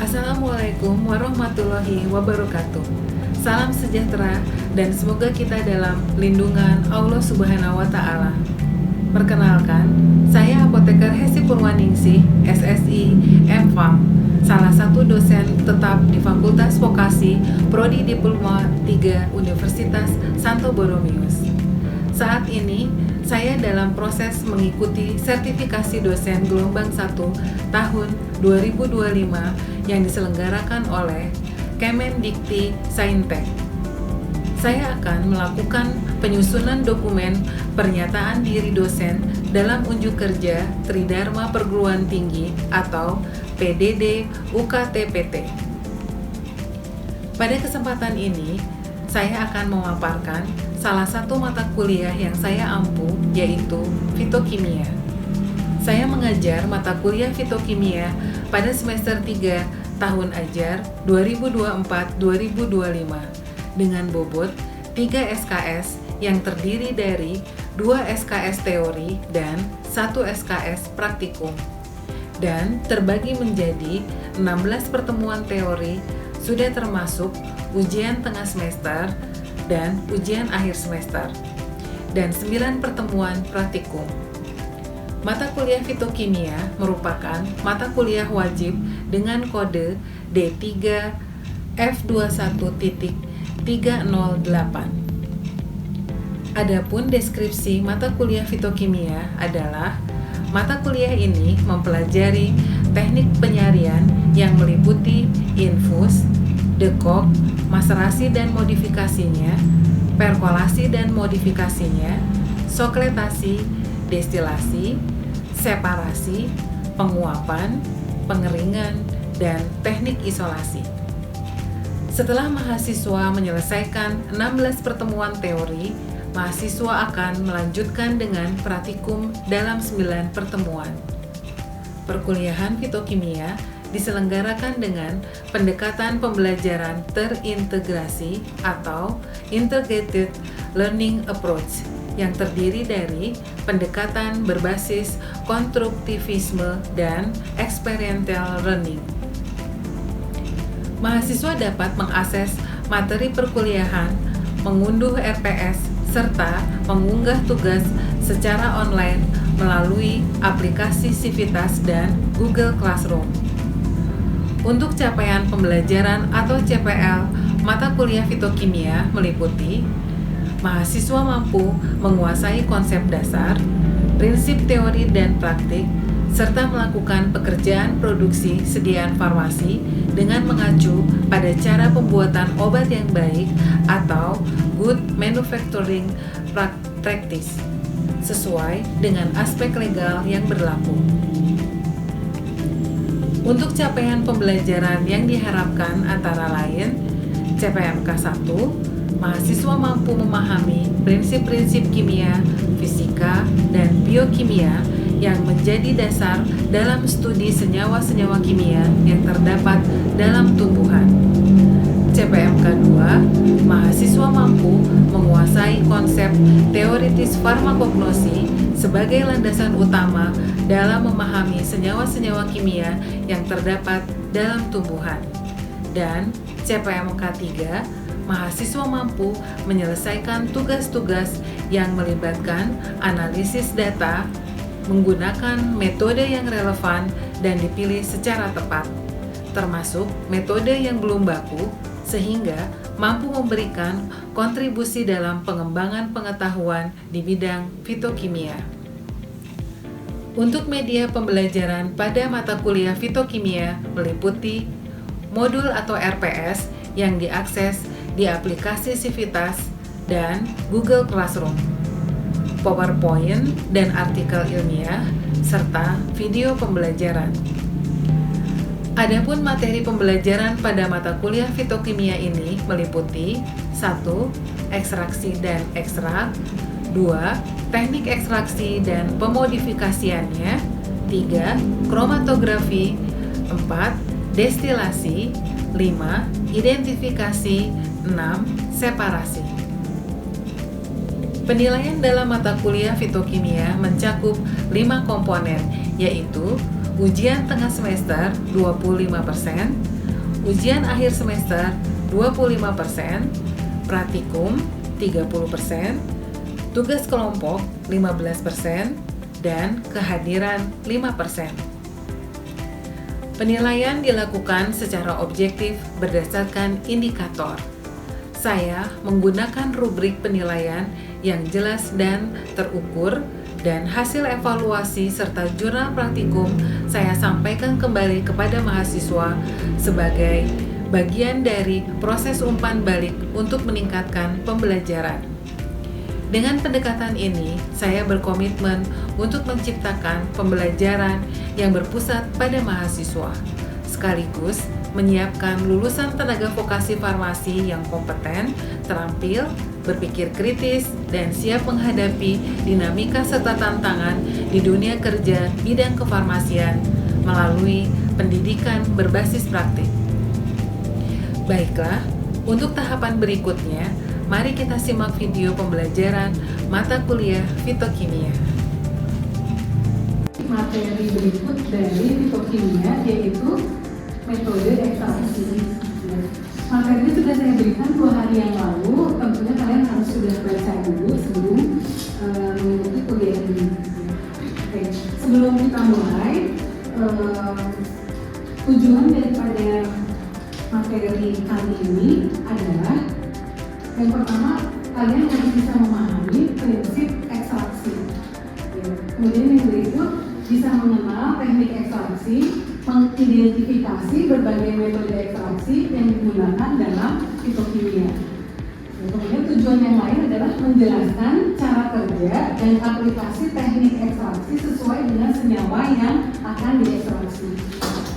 Assalamualaikum warahmatullahi wabarakatuh. Salam sejahtera dan semoga kita dalam lindungan Allah Subhanahu wa Ta'ala. Perkenalkan, saya Apoteker Hesi Purwaningsih, SSI, M.Pharm, salah satu dosen tetap di Fakultas Vokasi Prodi Diploma 3 Universitas Santo Borromeus. Saat ini, saya dalam proses mengikuti sertifikasi dosen gelombang 1 tahun 2025 yang diselenggarakan oleh Kemendikti Saintek. Saya akan melakukan penyusunan dokumen pernyataan diri dosen dalam unjuk kerja Tridharma Perguruan Tinggi atau PDD UKT-PT. Pada kesempatan ini, saya akan memaparkan salah satu mata kuliah yang saya ampu, yaitu fitokimia. Saya mengajar mata kuliah fitokimia pada semester 3 tahun ajar 2024-2025 dengan bobot 3 SKS yang terdiri dari 2 SKS teori dan 1 SKS praktikum, dan terbagi menjadi 16 pertemuan teori sudah termasuk ujian tengah semester dan ujian akhir semester, dan 9 pertemuan praktikum. Mata kuliah fitokimia merupakan mata kuliah wajib dengan kode D3 F21.308. Adapun deskripsi mata kuliah fitokimia adalah mata kuliah ini mempelajari teknik penyaриan yang meliputi infus, dekok, maserasi dan modifikasinya, perkolasi dan modifikasinya, sokletasi, destilasi, separasi, penguapan, pengeringan, dan teknik isolasi. Setelah mahasiswa menyelesaikan 16 pertemuan teori, mahasiswa akan melanjutkan dengan praktikum dalam 9 pertemuan. Perkuliahan fitokimia diselenggarakan dengan pendekatan pembelajaran terintegrasi atau Integrated Learning Approach yang terdiri dari pendekatan berbasis konstruktivisme dan experiential learning. Mahasiswa dapat mengakses materi perkuliahan, mengunduh RPS, serta mengunggah tugas secara online melalui aplikasi Civitas dan Google Classroom. Untuk capaian pembelajaran atau CPL, mata kuliah fitokimia meliputi mahasiswa mampu menguasai konsep dasar, prinsip teori dan praktik, serta melakukan pekerjaan produksi sediaan farmasi dengan mengacu pada cara pembuatan obat yang baik atau good manufacturing practice sesuai dengan aspek legal yang berlaku. Untuk capaian pembelajaran yang diharapkan antara lain CPMK 1, mahasiswa mampu memahami prinsip-prinsip kimia, fisika, dan biokimia yang menjadi dasar dalam studi senyawa-senyawa kimia yang terdapat dalam tumbuhan. CPMK 2, mahasiswa mampu menguasai konsep teoritis farmakognosi sebagai landasan utama dalam memahami senyawa-senyawa kimia yang terdapat dalam tumbuhan. Dan CPMK 3, mahasiswa mampu menyelesaikan tugas-tugas yang melibatkan analisis data menggunakan metode yang relevan dan dipilih secara tepat, termasuk metode yang belum baku, sehingga mampu memberikan kontribusi dalam pengembangan pengetahuan di bidang fitokimia. Untuk media pembelajaran pada mata kuliah fitokimia meliputi modul atau RPS yang diakses di aplikasi Civitas dan Google Classroom, PowerPoint dan artikel ilmiah, serta video pembelajaran. Adapun materi pembelajaran pada mata kuliah fitokimia ini meliputi 1. Ekstraksi dan ekstrak, 2. Teknik ekstraksi dan pemodifikasiannya, 3. Kromatografi, 4. Destilasi, 5. Identifikasi, 6. Separasi. Penilaian dalam mata kuliah fitokimia mencakup 5 komponen, yaitu ujian tengah semester 25%, ujian akhir semester 25%, praktikum 30%, tugas kelompok 15%, dan kehadiran 5%. Penilaian dilakukan secara objektif berdasarkan indikator. Saya menggunakan rubrik penilaian yang jelas dan terukur, dan hasil evaluasi serta jurnal praktikum saya sampaikan kembali kepada mahasiswa sebagai bagian dari proses umpan balik untuk meningkatkan pembelajaran. Dengan pendekatan ini, saya berkomitmen untuk menciptakan pembelajaran yang berpusat pada mahasiswa, sekaligus menyiapkan lulusan tenaga vokasi farmasi yang kompeten, terampil, berpikir kritis, dan siap menghadapi dinamika serta tantangan di dunia kerja bidang kefarmasian melalui pendidikan berbasis praktik. Baiklah, untuk tahapan berikutnya, mari kita simak video pembelajaran mata kuliah fitokimia. Materi berikut dari fitokimia yaitu metode ekstraksi. Materinya sudah saya berikan 2 hari yang lalu, tentunya kalian harus sudah baca dulu sebelum mengikuti kuliah ini. Oke. Sebelum kita mulai, tujuan daripada materi kali ini adalah yang pertama, kalian harus bisa memahami prinsip ekstraksi. Kemudian yang berikut, bisa mengenal teknik ekstraksi, mengidentifikasi berbagai metode ekstraksi yang digunakan dalam fitokimia. Kemudian tujuan yang lain adalah menjelaskan cara kerja dan aplikasi teknik ekstraksi sesuai dengan senyawa yang akan diekstraksi.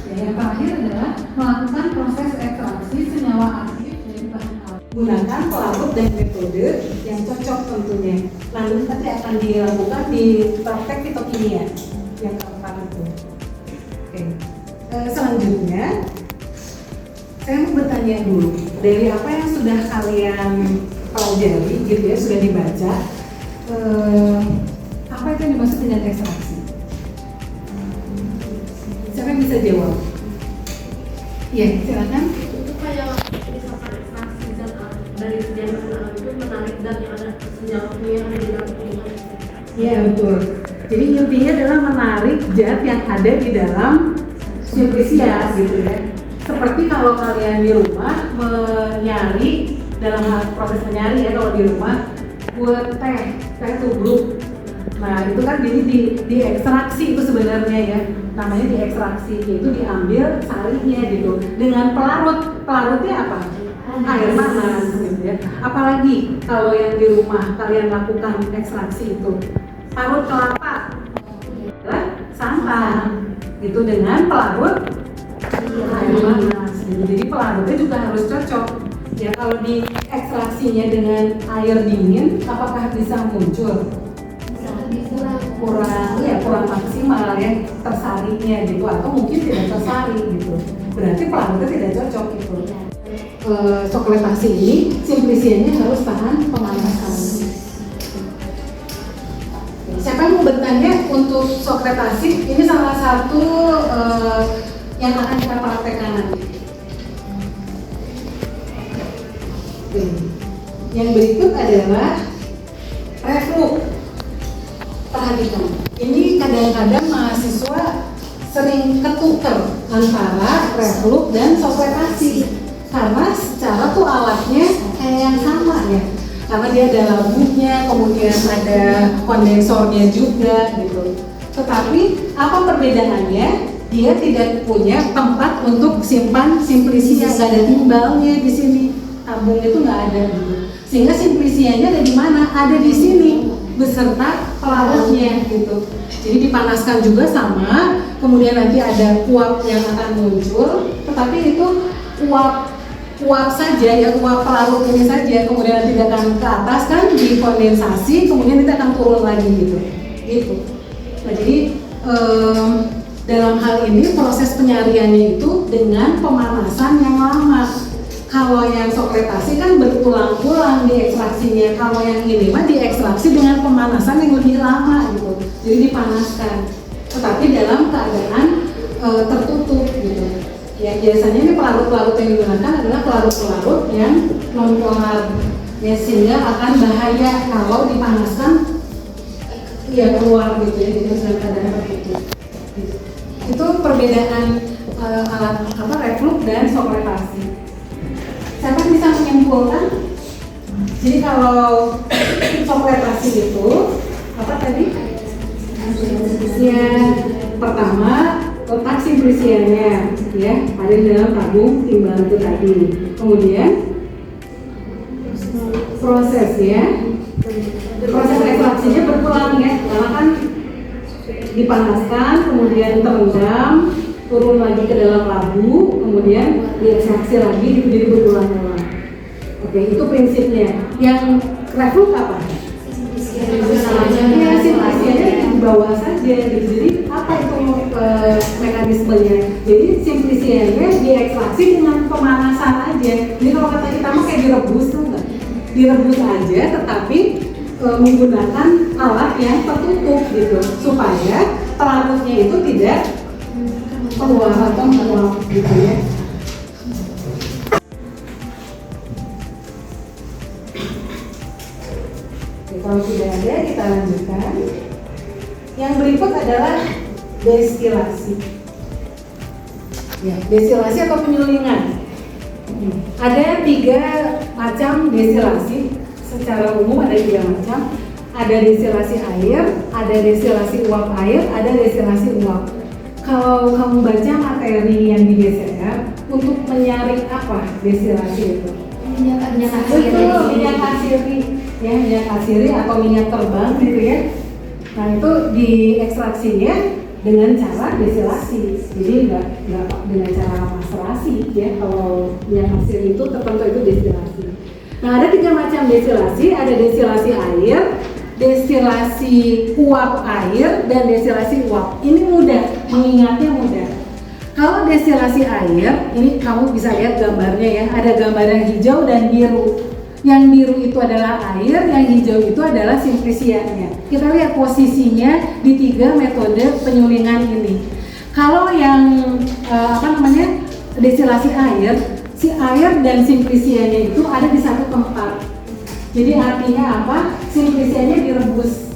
Yang terakhir adalah melakukan proses ekstraksi senyawa aktif dari bahan alami. Gunakan pelarut dan metode yang cocok tentunya. Lalu nanti akan dilakukan di praktek fitokimia yang keempat itu. Oke. Selanjutnya, saya mau bertanya dulu, dari apa yang sudah kalian pelajari, gitu ya, sudah dibaca, apa itu yang dimaksud dengan ekstraksi? Siapa yang bisa jawab? Iya, silakan. Itu kayak misalkan ekstraksi zat dari senyawa alami itu menarik zat yang ada senyawa kimia yang ada di dalam tubuh. Iya, betul. Jadi intinya adalah menarik zat yang ada di dalam simplisia, gitu ya. Seperti kalau kalian di rumah menyari, dalam hal proses menyari ya, kalau di rumah buat teh tubruk. Nah itu kan jadi diekstraksi itu sebenarnya ya, namanya diekstraksi, itu diambil sarinya gitu dengan pelarutnya apa? Air panas gitu ya. Apalagi kalau yang di rumah kalian lakukan ekstraksi itu parut kelapa adalah santan itu dengan pelarut air panas gitu. Jadi pelarutnya juga harus cocok ya. Kalau diekstraksinya dengan air dingin apakah bisa muncul? kurang maksimal ya tersarinya gitu, atau mungkin tidak tersari gitu, berarti pelarutnya tidak cocok gitu. Sokletasi ini simplisianya harus tahan pemanasan. Siapa yang mau bertanya untuk sokletasi? Ini salah satu yang akan kita praktekkan nanti. Yang berikut adalah reflux. Perhatikan, ini kadang-kadang mahasiswa sering ketuker antara reflux dan sokletasi karena secara tuh alatnya kayak yang sama ya, karena dia ada labunya, kemudian ada kondensornya juga gitu. Tetapi apa perbedaannya? Dia tidak punya tempat untuk simpan simplisia, nggak ada timbalnya di sini, tabung itu nggak ada gitu. Sehingga simplisianya ada di mana? Ada di sini beserta pelarutnya gitu. Jadi dipanaskan juga sama, kemudian nanti ada uap yang akan muncul, tetapi itu uap saja ya, uap pelarut ini saja, kemudian nanti akan ke atas kan dikondensasi, kemudian nanti akan turun lagi gitu. Nah jadi dalam hal ini proses penyariannya itu dengan pemanasan yang lama. Kalau yang sokletasi kan berulang-ulang diekstraksinya, kalau yang ini mah diekstraksi dengan pemanasan yang lebih lama gitu, jadi dipanaskan. Tetapi dalam keadaan tertutup gitu. Ya biasanya ini pelarut-pelarut yang digunakan adalah pelarut-pelarut yang non polar, ya sehingga akan bahaya kalau dipanaskan ya keluar gitu ya, jadi dalam keadaan tertutup. Itu perbedaan alat reflux dan sokretasi. Siapa bisa menyimpulkan? Jadi kalau sokretasi itu apa tadi? Ya pertama letak simplisiannya ya ada di dalam tabung timbal itu tadi. Kemudian prosesnya, proses ekstraksinya berulang ya, karena kan dipanaskan, kemudian terendam, turun lagi ke dalam labu, kemudian diekstraksi lagi, jadi berulang-ulang. Oke, itu prinsipnya. Yang reflux apa? Ya, simplisiannya di bawah saja gitu. Jadi apa itu mekanismenya? Jadi simplisiannya diekstraksi dengan pemanasan aja. Jadi kalau kata kita mah kayak direbus tuh enggak? Direbus aja, tetapi menggunakan alat yang tertutup gitu, supaya pelarutnya itu tidak keluar atau menguap gitu ya. Kalau sudah ada, kita lanjutkan. Yang berikut adalah destilasi. Ya, destilasi atau penyulingan. Ada 3 macam destilasi. Secara umum ada 3 macam. Ada destilasi air, ada destilasi uap air, ada destilasi uap. Kalau kamu baca materi yang di DCR, untuk menyaring apa destilasi itu? Minyak asiri. Ya, minyak asiri atau minyak terbang gitu ya. Nah itu diekstraksinya dengan cara destilasi. Jadi nggak dengan cara maserasi ya. Kalau minyak asiri itu tertentu itu destilasi. Nah ada 3 macam destilasi. Ada destilasi air, destilasi uap air, dan destilasi uap. Ini mudah, mengingatnya mudah. Kalau destilasi air, ini kamu bisa lihat gambarnya ya. Ada gambar yang hijau dan biru. Yang biru itu adalah air, yang hijau itu adalah simplisianya. Kita lihat posisinya di 3 metode penyulingan ini. Kalau yang destilasi air, si air dan simplisianya itu ada di satu tempat. Jadi artinya apa? Simplisianya direbus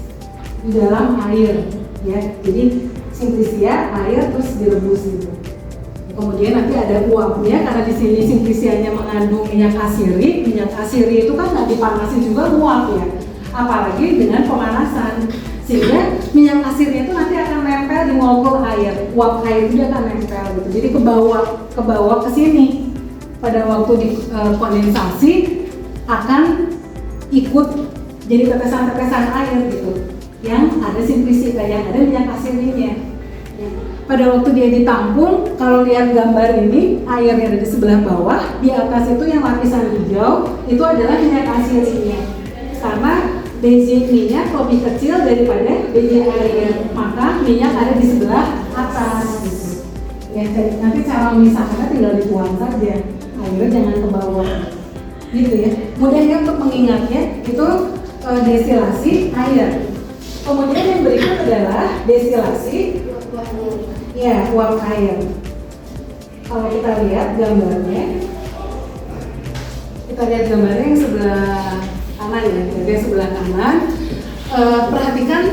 di dalam air, ya. Jadi simplisia air terus direbus gitu. Kemudian nanti ada uapnya, karena di sini simplisianya mengandung minyak asiri. Minyak asiri itu kan nggak dipanasin juga uap ya, apalagi dengan pemanasan, sehingga minyak asiri itu nanti akan nempel di molekul air. Uap air itu akan nempel gitu. Jadi ke bawah ke sini. Pada waktu di kondensasi akan ikut jadi tetesan-tetesan air gitu, yang ada simplisita, yang ada minyak asirinya. Pada waktu dia ditampung, kalau lihat gambar ini, airnya ada di sebelah bawah, di atas itu yang lapisan hijau, itu adalah minyak asirinya. Karena biji minyak lebih kecil daripada biji air, maka minyak ada di sebelah atas. Ya, nanti cara memisahkannya tinggal dibuang saja, airnya jangan ke bawah. Gitu ya. Mudah untuk mengingatnya, itu destilasi air. Kemudian yang berikut adalah destilasi uap air. Kalau kita lihat gambarnya, yang sebelah kanan ya, jadi sebelah kanan. Perhatikan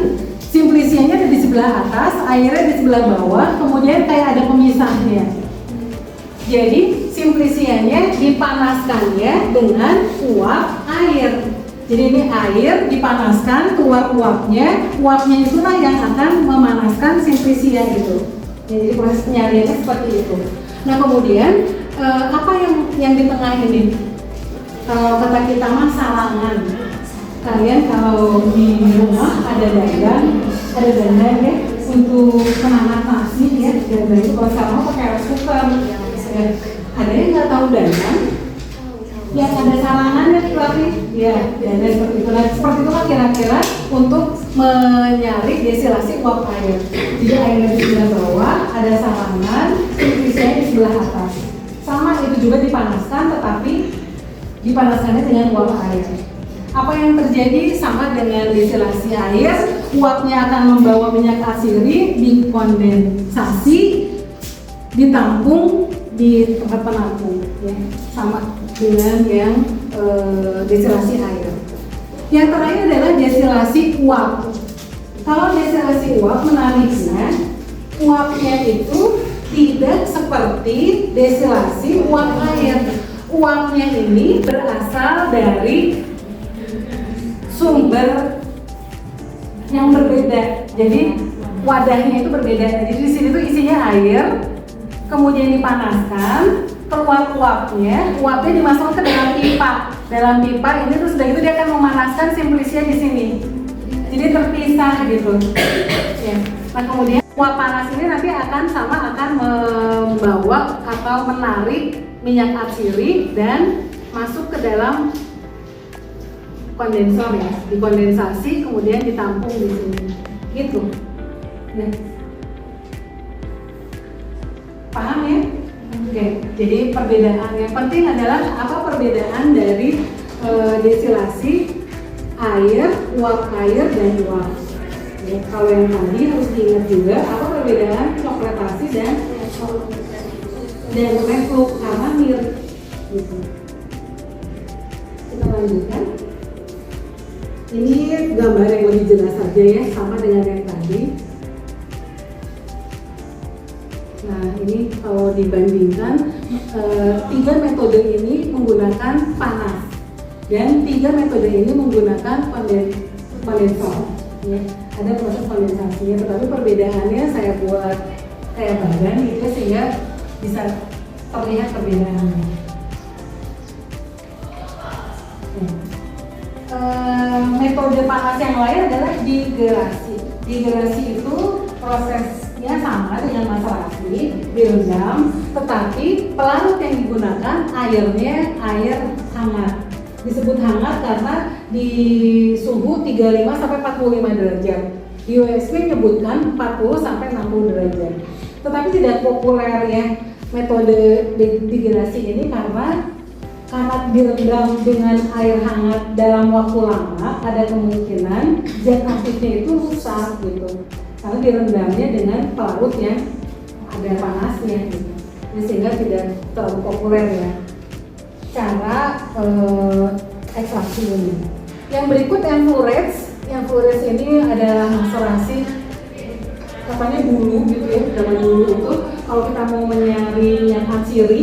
simplisianya ada di sebelah atas, airnya di sebelah bawah, kemudian kayak ada pemisahnya. Jadi simplisianya dipanaskannya dengan uap air. Jadi ini air dipanaskan, keluar uapnya itulah yang akan memanaskan simplisia itu. Ya, jadi proses penyariannya seperti itu. Nah kemudian apa yang di tengah ini? Kalau kata kita mah salangan. Kalian kalau di rumah ada dandan ya untuk menghangat nasi ya. Dandan itu kalau sekarang pakai rice cooker. Ya. Ada yang nggak tahu dandan? Yang ada salangannya tapi ya dandan seperti itu. Nah, seperti itu kan kira-kira untuk menyaring destilasi uap air. Jadi airnya di sebelah bawah, ada salangan, simplisianya di sebelah atas. Sama itu juga dipanaskan, tetapi dipanaskannya dengan uap air. Apa yang terjadi sama dengan destilasi air, uapnya akan membawa minyak asiri, dikondensasi, ditampung di tempat penampung, ya, sama dengan yang destilasi air. Yang terakhir adalah destilasi uap. Kalau destilasi uap, menariknya uapnya itu tidak seperti destilasi uap air. Uapnya ini berasal dari sumber yang berbeda. Jadi wadahnya itu berbeda. Jadi di sini tuh isinya air, kemudian dipanaskan, keluar uapnya dimasukkan ke dalam pipa. Dalam pipa ini terus sudah itu dia akan memanaskan simplisia di sini. Jadi terpisah gitu. Ya. Nah kemudian uap panas ini nanti akan membawa atau menarik minyak atsiri dan masuk ke dalam kondensor, ya, dikondensasi kemudian ditampung di sini, gitu. Ya. Paham ya? Oke. Jadi perbedaan yang penting adalah apa perbedaan dari destilasi air, uap air dan uap. Ya, kalau yang tadi harus diingat juga apa perbedaan kompletasi dan reflux karena mirip. Gitu. Kita lanjutkan. Ini gambar yang lebih jelas saja ya, sama dengan yang tadi. Nah ini kalau dibandingkan 3 metode ini menggunakan panas dan 3 metode ini menggunakan kondensor. Ya, ada proses kondensasinya, tetapi perbedaannya saya buat kayak badan gitu sehingga bisa terlihat perbedaannya. Metode panas yang lain adalah digerasi. Digerasi itu prosesnya sama dengan maserasi, direndam, tetapi pelarut yang digunakan airnya air hangat. Disebut hangat karena di suhu 35 sampai 45 derajat. Di USP menyebutkan 40 sampai 60 derajat. Tetapi tidak populer ya metode digerasi ini karena direndam dengan air hangat dalam waktu lama, ada kemungkinan zat aktifnya itu rusak gitu. Karena direndamnya dengan pelarut yang ada panasnya gitu. Sehingga tidak terlalu populer ya cara ekstraksi ini. Yang berikut enfluorets. Enfluorets ini adalah maserasi katanya dulu gitu ya, zaman dulu itu kalau kita mau mencari minyak atsiri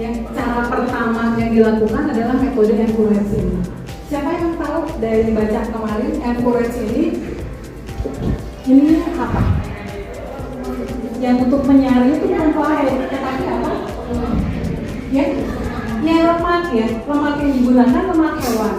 ya, cara pertama yang dilakukan adalah metode enfluorets ini. Siapa yang tahu dari baca kemarin enfluorets ini apa? Yang untuk menyaring itu bukan pelarut, tetapi apa? Ya, lemak ya, lemak yang digunakan lemak hewan.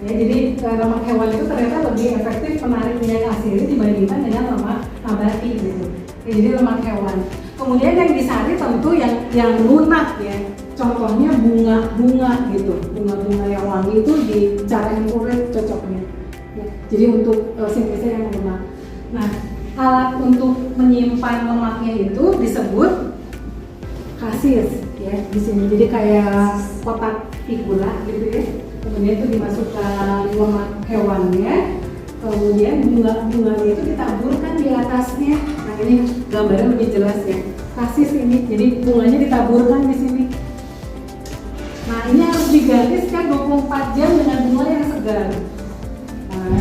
Ya, jadi lemak hewan itu ternyata lebih efektif menarik minyak atsiri dibandingkan dengan lemak nabati gitu. Ya, jadi lemak hewan. Kemudian yang disaring tentu yang lunak ya. Contohnya bunga gitu, bunga yang wangi itu di cara enfluorets cocoknya. Ya, jadi untuk simplesnya yang lunak. Nah, alat untuk menyimpan lemaknya itu disebut kasis ya di sini. Jadi kayak kotak figura gitu ya. Kemudian itu dimasukkan lemak hewannya. Kemudian bunga-bunganya itu ditaburkan di atasnya. Nah ini gambarnya lebih jelas ya. Kasis ini, jadi bunganya ditaburkan di sini. Nah ini harus diganti sekitar 24 jam dengan bunga yang segar. Nah,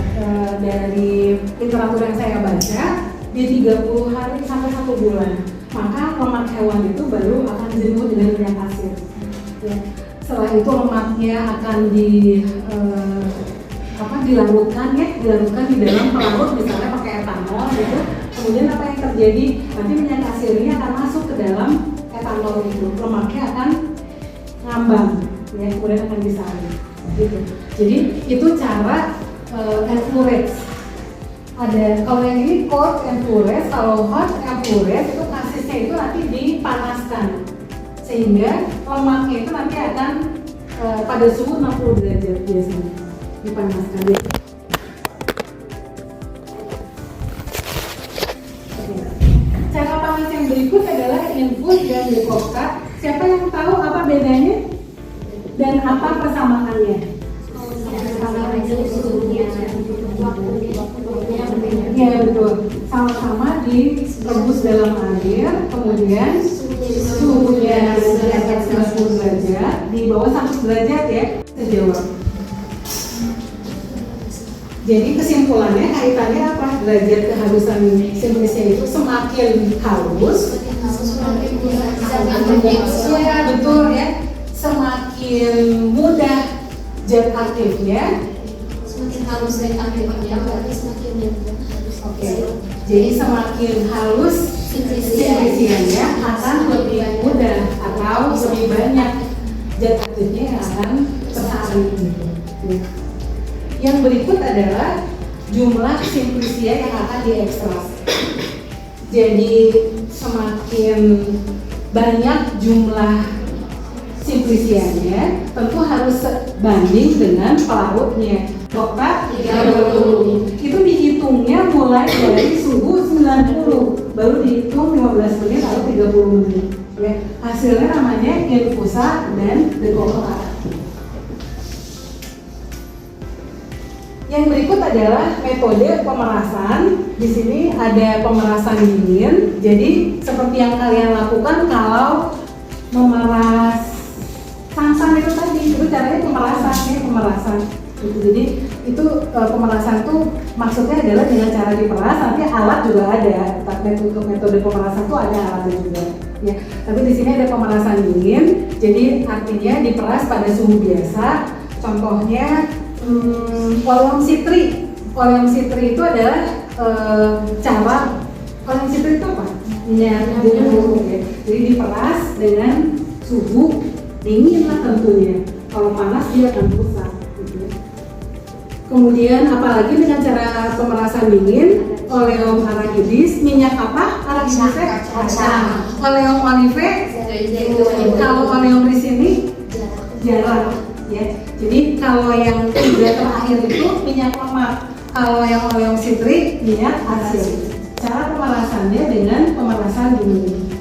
dari literatur yang saya baca di 30 hari sampai 1 bulan, maka lemak hewan itu baru akan jenuh dengan minyak atsiri. Ya. Setelah itu lemaknya akan dilarutkan di dalam pelarut misalnya pakai etanol gitu. Kemudian apa yang terjadi? Nanti minyak atsirinya akan masuk ke dalam etanol itu, lemaknya akan ngambang, ya, kemudian akan disaring. Gitu. Jadi itu cara enfluorets. Ada kalau yang ini cold enfluorets, kalau hot enfluorets itu kasisnya itu nanti dipanaskan sehingga lemaknya itu nanti akan pada suhu 60 derajat biasanya dipanaskan. Cara panas yang berikut adalah infus dan decoction. Siapa yang tahu apa bedanya dan apa persamaannya? Ya betul, sama-sama di direbus dalam air, kemudian suhunya di atas 90 derajat, di bawah 100 derajat ya, sejauh. Jadi kesimpulannya kaitannya apa? Derajat kehalusan simplisia itu semakin halus, ya betul ya, semakin mudah zat aktifnya. Semakin halus zat aktifnya berarti semakin halus. Oke. Jadi semakin halus simplisianya akan lebih mudah atau lebih banyak zat aktifnya yang akan tersaring gitu. Yang berikut adalah jumlah simplisia yang akan diekstrak. Jadi semakin banyak jumlah simplisianya, tentu harus sebanding dengan pelarutnya. Okta 30. Itu dihitungnya mulai dari suhu 90, baru dihitung 15 menit lalu 30 menit. Ya, hasilnya namanya infusa dan dekokta. Yang berikut adalah metode pemerasan. Di sini ada pemerasan dingin. Jadi seperti yang kalian lakukan kalau memeras santan itu tadi, itu caranya pemerasan. Jadi itu pemerasan itu maksudnya adalah dengan cara diperas, nanti alat juga ada. Untuk metode pemerasan itu ada alatnya juga. Ya, tapi di sini ada pemerasan dingin. Jadi artinya diperas pada suhu biasa. Contohnya oleum citri. Oleum citri itu adalah cara oleum citri itu apa? Minyak jeruk ya. Jadi diperas dengan suhu dingin lah tentunya. Kalau panas dia akan rusak. Gitu. Kemudian apalagi dengan cara pemerasan dingin, oleum arachidis, minyak apa? Arachidis oleum olive. Kalau oleum di sini jarang. Ya, jadi kalau yang tiga terakhir itu minyak lemak, kalau yang oleum citri minyak asin. Cara pemerasannya dengan pemerasan dingin.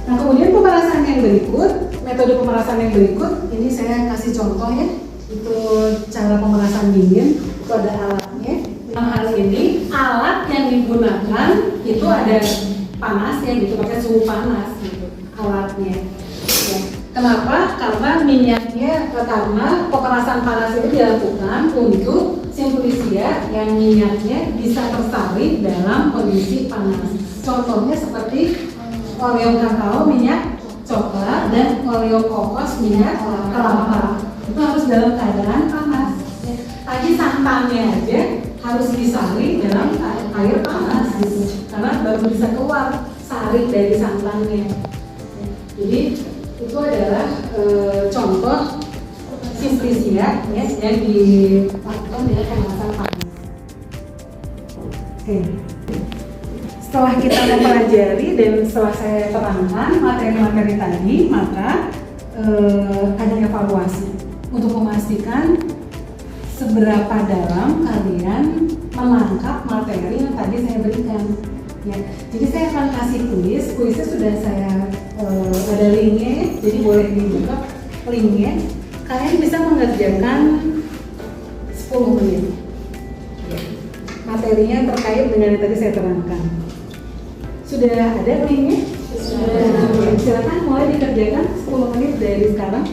Nah kemudian pemerasan yang berikut, metode pemerasan yang berikut, ini saya kasih contoh ya. Itu cara pemerasan dingin, itu ada alatnya. Dalam hal ini alat yang digunakan itu ada panas ya, gitu pakai suhu panas gitu alatnya. Ya. Kenapa? Karena minyaknya, karena pemerasan panas ini dilakukan untuk simplisia yang minyaknya bisa tersaring dalam kondisi panas. Contohnya seperti oleum kakao minyak coklat dan oleum kokos minyak kelapa. Itu harus dalam keadaan panas. Tadi santannya aja harus disaring dalam air panas gitu. Karena baru bisa keluar sari dari santannya. Jadi itu adalah contoh simplisia ya, yang dilakukan dengan pemerasan panas. Oke. Setelah kita mempelajari dan setelah saya terangkan materi-materi tadi, maka ada evaluasi untuk memastikan seberapa dalam kalian menangkap materi yang tadi saya berikan. Ya, jadi saya akan kasih kuisnya sudah saya ada linknya, jadi boleh dibuka linknya. Kalian bisa mengerjakan 10 menit. Ya. Materinya terkait dengan yang tadi saya terangkan. Sudah ada linknya? Sudah. Silakan mulai dikerjakan 10 menit dari sekarang.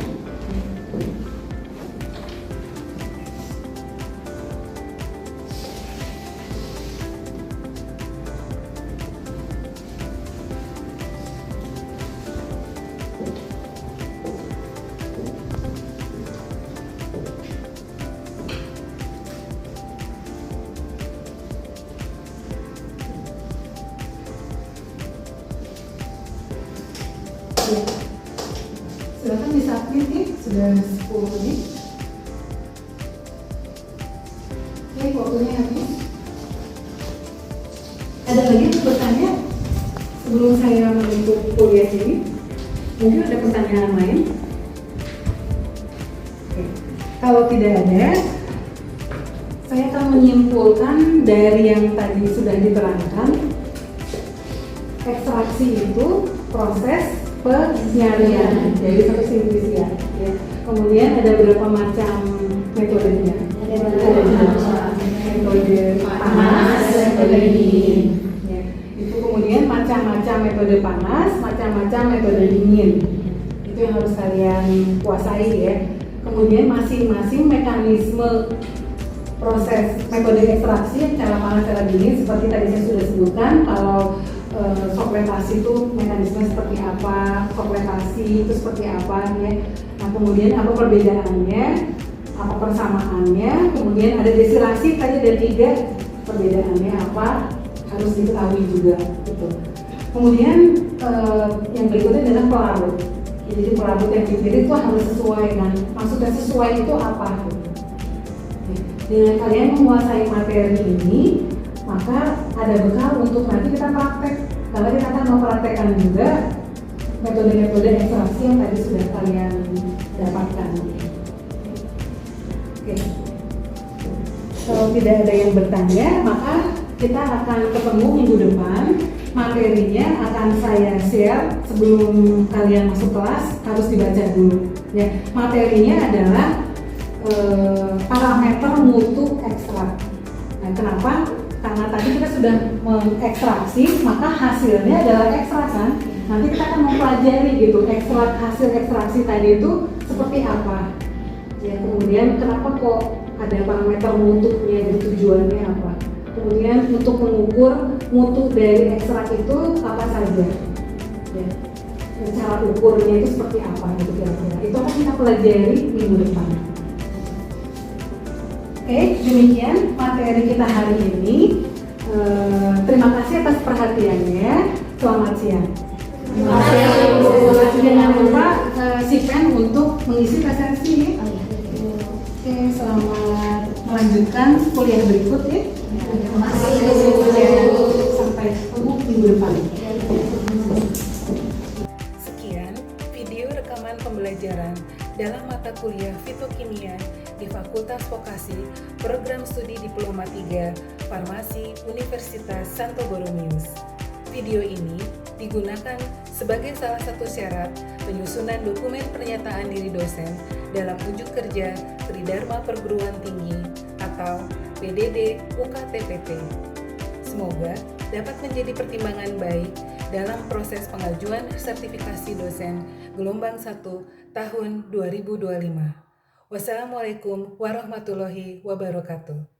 Ya. Silakan disubmit nih, sudah 10 menit. Oke, waktunya habis. Ada lagi yang bertanya sebelum saya menutup kuliah ini? Mungkin ada pertanyaan lain? Oke. Kalau tidak ada, saya akan menyimpulkan dari yang tadi sudah diterangkan. Ekstraksi itu proses penyaringan dari satu simplisia. Ya. Kemudian ada beberapa macam metodenya. Ada metode panas, metode dingin. Ya. Kemudian macam-macam metode panas, macam-macam metode dingin. Itu yang harus kalian kuasai ya. Kemudian masing-masing mekanisme proses metode ekstraksi cara panas, cara dingin seperti tadi saya sudah sebutkan. Kalau sokletasi itu mekanisme seperti apa, sokletasi itu seperti apa ya. Nah kemudian apa perbedaannya, apa persamaannya, kemudian ada destilasi tadi ada 3 perbedaannya apa harus diketahui juga gitu. Kemudian yang berikutnya adalah pelarut. Jadi pelarut yang dipilih itu harus sesuai kan. Maksudnya sesuai itu apa gitu. Dengan kalian menguasai materi ini, maka ada bekal untuk nanti kita praktek. Karena kita akan mempraktekkan juga metode-metode ekstraksi yang tadi sudah kalian dapatkan. Oke. Kalau tidak ada yang bertanya, maka kita akan ketemu minggu depan. Materinya akan saya share sebelum kalian masuk kelas, harus dibaca dulu. Ya, materinya adalah parameter mutu ekstrak. Nah, kenapa? Karena tadi kita sudah mengekstraksi, maka hasilnya adalah ekstrak kan. Nanti kita akan mempelajari gitu, ekstrak hasil ekstraksi tadi itu seperti apa. Ya, kemudian kenapa kok ada parameter mutunya, jadi tujuannya apa. Kemudian untuk mengukur mutu dari ekstrak itu apa saja. Ya, cara ukurnya itu seperti apa gitu kira-kira. Itu akan kita pelajari minggu depan. Oke, demikian materi kita hari ini. Terima kasih atas perhatiannya. Selamat siang. Terima kasih. Jangan lupa si pen untuk mengisi presensi. Oke, selamat melanjutkan kuliah berikut ya. Terima kasih. Sampai ketemu minggu depan. Sekian video rekaman pembelajaran dalam mata kuliah Fitokimia di Fakultas Vokasi Program Studi Diploma 3 Farmasi Universitas Santo Borromeus. Video ini digunakan sebagai salah satu syarat penyusunan dokumen pernyataan diri dosen dalam unjuk kerja Tridharma Perguruan Tinggi atau PDD UKTPT. Semoga dapat menjadi pertimbangan baik dalam proses pengajuan sertifikasi dosen gelombang 1 tahun 2025. Wassalamualaikum warahmatullahi wabarakatuh.